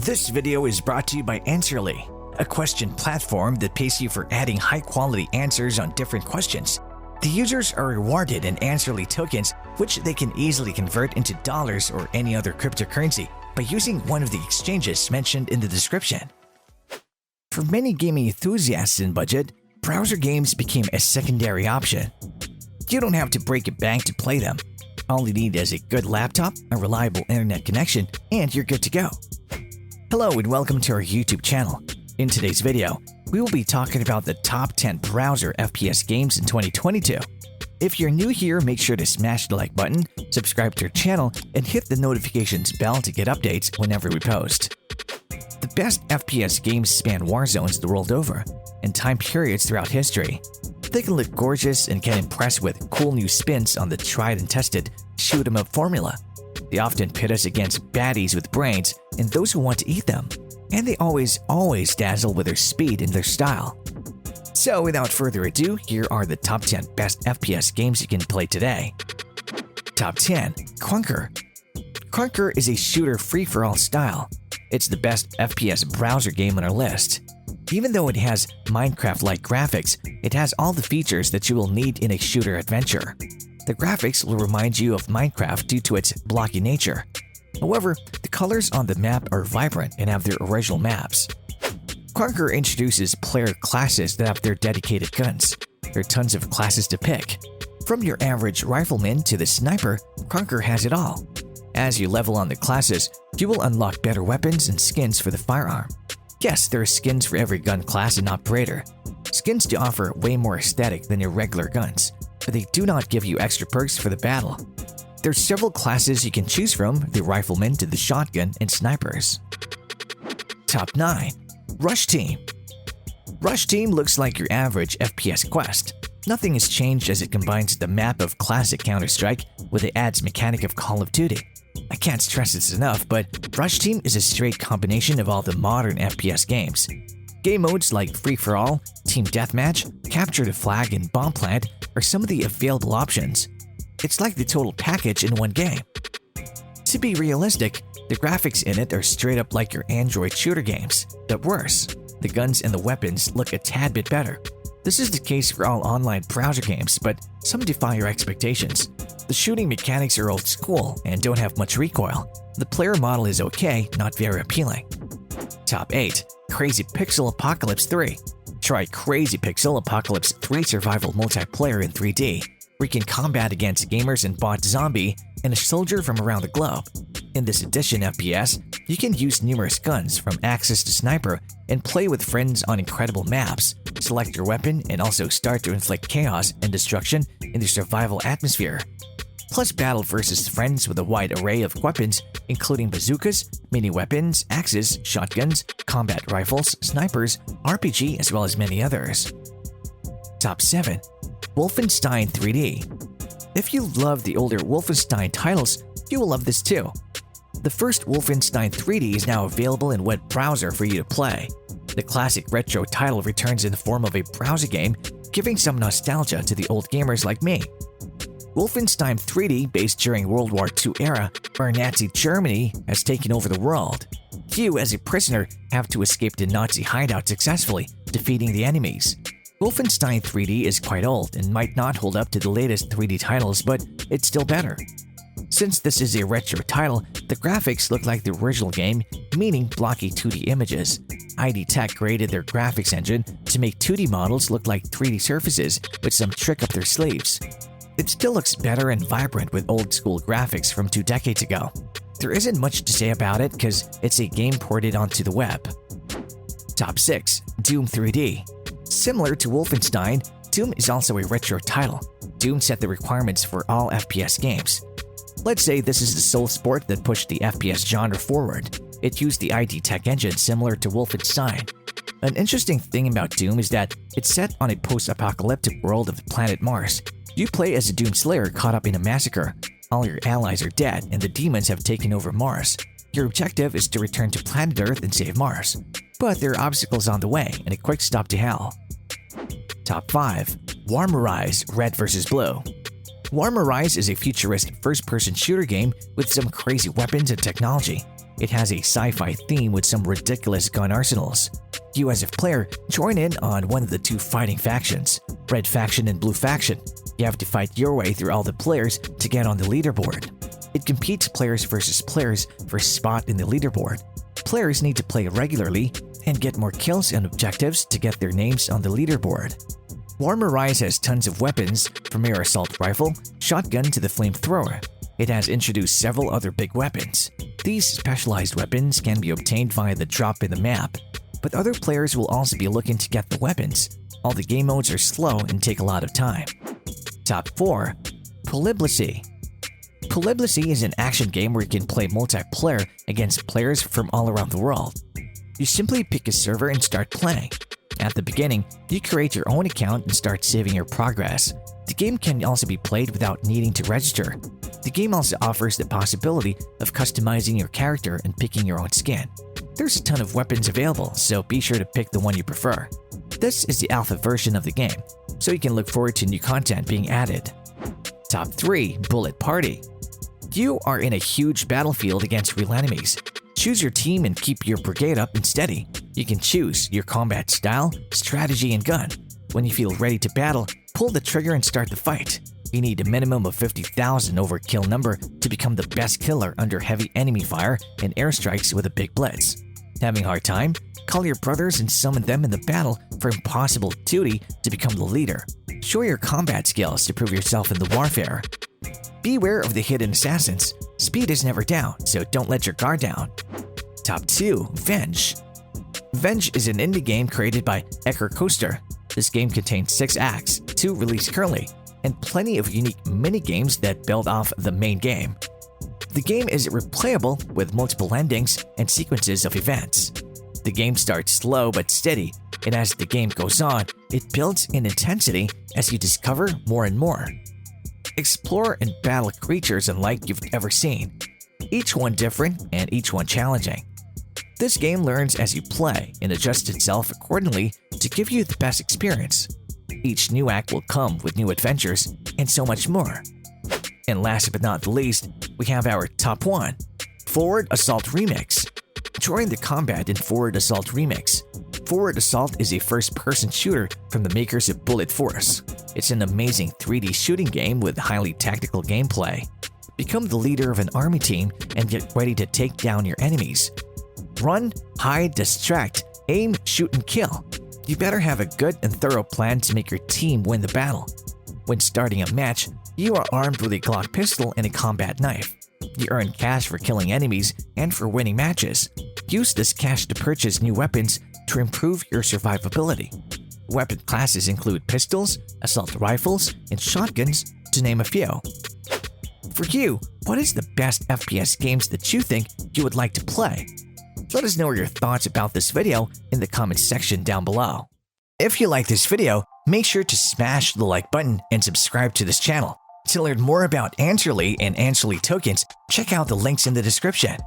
This video is brought to you by Answerly, a question platform that pays you for adding high-quality answers on different questions. The users are rewarded in Answerly tokens, which they can easily convert into dollars or any other cryptocurrency by using one of the exchanges mentioned in the description. For many gaming enthusiasts in budget, browser games became a secondary option. You don't have to break a bank to play them. All you need is a good laptop, a reliable internet connection, and you're good to go. Hello and welcome to our YouTube channel. In today's video, we will be talking about the top 10 browser FPS games in 2022. If you're new here, make sure to smash the like button, subscribe to our channel, and hit the notifications bell to get updates whenever we post. The best FPS games span war zones the world over and time periods throughout history. They can look gorgeous and can impress with cool new spins on the tried and tested shoot 'em up formula. They often pit us against baddies with brains and those who want to eat them. And they always dazzle with their speed and their style. So without further ado, here are the top 10 best FPS games you can play today. Top 10. Crunker. Crunker is a shooter free-for-all style. It's the best FPS browser game on our list. Even though it has Minecraft-like graphics, it has all the features that you will need in a shooter adventure. The graphics will remind you of Minecraft due to its blocky nature. However, the colors on the map are vibrant and have their original maps. Crunker introduces player classes that have their dedicated guns. There are tons of classes to pick. From your average rifleman to the sniper, Crunker has it all. As you level on the classes, you will unlock better weapons and skins for the firearm. Yes, there are skins for every gun class and operator. Skins do offer way more aesthetic than your regular guns, but they do not give you extra perks for the battle. There's several classes you can choose from, the rifleman to the shotgun and snipers. Top 9. Rush Team. Rush Team looks like your average FPS quest. Nothing has changed as it combines the map of classic Counter-Strike with the adds mechanic of Call of Duty. I can't stress this enough, but Rush Team is a straight combination of all the modern FPS games. Game modes like Free For All, Team Deathmatch, Capture the Flag, and Bomb Plant are some of the available options. It's like the total package in one game. To be realistic, the graphics in it are straight up like your Android shooter games, but worse. The guns and the weapons look a tad bit better. This is the case for all online browser games, but some defy your expectations. The shooting mechanics are old school and don't have much recoil. The player model is okay, not very appealing. Top 8. Crazy Pixel Apocalypse 3. Try Crazy Pixel Apocalypse 3 survival multiplayer in 3D, where you can combat against gamers and bot zombie and a soldier from around the globe. In this edition FPS, you can use numerous guns from Axis to Sniper and play with friends on incredible maps, select your weapon, and also start to inflict chaos and destruction in the survival atmosphere. Plus battle versus friends with a wide array of weapons including bazookas, mini weapons, axes, shotguns, combat rifles, snipers, RPG, as well as many others. Top 7. Wolfenstein 3D. If you love the older Wolfenstein titles, you will love this too. The first Wolfenstein 3D is now available in web browser for you to play. The classic retro title returns in the form of a browser game, giving some nostalgia to the old gamers like me. Wolfenstein 3D, based during World War II era, where Nazi Germany has taken over the world. You, as a prisoner, have to escape the Nazi hideout successfully, defeating the enemies. Wolfenstein 3D is quite old and might not hold up to the latest 3D titles, but it's still better. Since this is a retro title, the graphics look like the original game, meaning blocky 2D images. ID Tech created their graphics engine to make 2D models look like 3D surfaces with some trick up their sleeves. It still looks better and vibrant with old-school graphics from 2 decades ago. There isn't much to say about it because it's a game ported onto the web. Top 6. Doom 3D. Similar to Wolfenstein, Doom is also a retro title. Doom set the requirements for all FPS games. Let's say this is the sole sport that pushed the FPS genre forward. It used the ID Tech engine similar to Wolfenstein. An interesting thing about Doom is that it's set on a post-apocalyptic world of the planet Mars. You play as a Doom Slayer caught up in a massacre. All your allies are dead and the demons have taken over Mars. Your objective is to return to planet Earth and save Mars. But there are obstacles on the way and a quick stop to hell. Top 5. Warmorize Red vs. Blue. Warmorize is a futurist first-person shooter game with some crazy weapons and technology. It has a sci-fi theme with some ridiculous gun arsenals. You as a player join in on one of the two fighting factions, Red Faction and Blue Faction. You have to fight your way through all the players to get on the leaderboard. It competes players versus players for a spot in the leaderboard. Players need to play regularly and get more kills and objectives to get their names on the leaderboard. Warmer Rise has tons of weapons, from air assault rifle, shotgun to the flamethrower. It has introduced several other big weapons. These specialized weapons can be obtained via the drop in the map, but other players will also be looking to get the weapons. All the game modes are slow and take a lot of time. Top 4. Polyblicy. Polyblicy is an action game where you can play multiplayer against players from all around the world. You simply pick a server and start playing. At the beginning, you create your own account and start saving your progress. The game can also be played without needing to register. The game also offers the possibility of customizing your character and picking your own skin. There's a ton of weapons available, so be sure to pick the one you prefer. This is the alpha version of the game, so you can look forward to new content being added. Top 3. Bullet Party. You are in a huge battlefield against real enemies. Choose your team and keep your brigade up and steady. You can choose your combat style, strategy, and gun. When you feel ready to battle, pull the trigger and start the fight. You need a minimum of 50,000 over kill number to become the best killer under heavy enemy fire and airstrikes with a big blitz. Having a hard time? Call your brothers and summon them in the battle for impossible duty to become the leader. Show your combat skills to prove yourself in the warfare. Beware of the hidden assassins. Speed is never down, so don't let your guard down. Top 2. Venge. Venge is an indie game created by Ecker Coaster. This game contains 6 acts, 2 released currently, and plenty of unique mini-games that build off the main game. The game is replayable with multiple endings and sequences of events. The game starts slow but steady, and as the game goes on, it builds in intensity as you discover more and more. Explore and battle creatures unlike you've ever seen, each one different and each one challenging. This game learns as you play and adjusts itself accordingly to give you the best experience. Each new act will come with new adventures and so much more. And last but not the least, we have our top 1, Forward Assault Remix. Join the combat in Forward Assault Remix. Forward Assault is a first-person shooter from the makers of Bullet Force. It's an amazing 3D shooting game with highly tactical gameplay. Become the leader of an army team and get ready to take down your enemies. Run, hide, distract, aim, shoot, and kill. You better have a good and thorough plan to make your team win the battle. When starting a match, you are armed with a Glock pistol and a combat knife. You earn cash for killing enemies and for winning matches. Use this cash to purchase new weapons to improve your survivability. Weapon classes include pistols, assault rifles, and shotguns, to name a few. For you, what is the best FPS games that you think you would like to play? Let us know your thoughts about this video in the comments section down below. If you like this video, make sure to smash the like button and subscribe to this channel. To learn more about Answerly and Answerly tokens, check out the links in the description.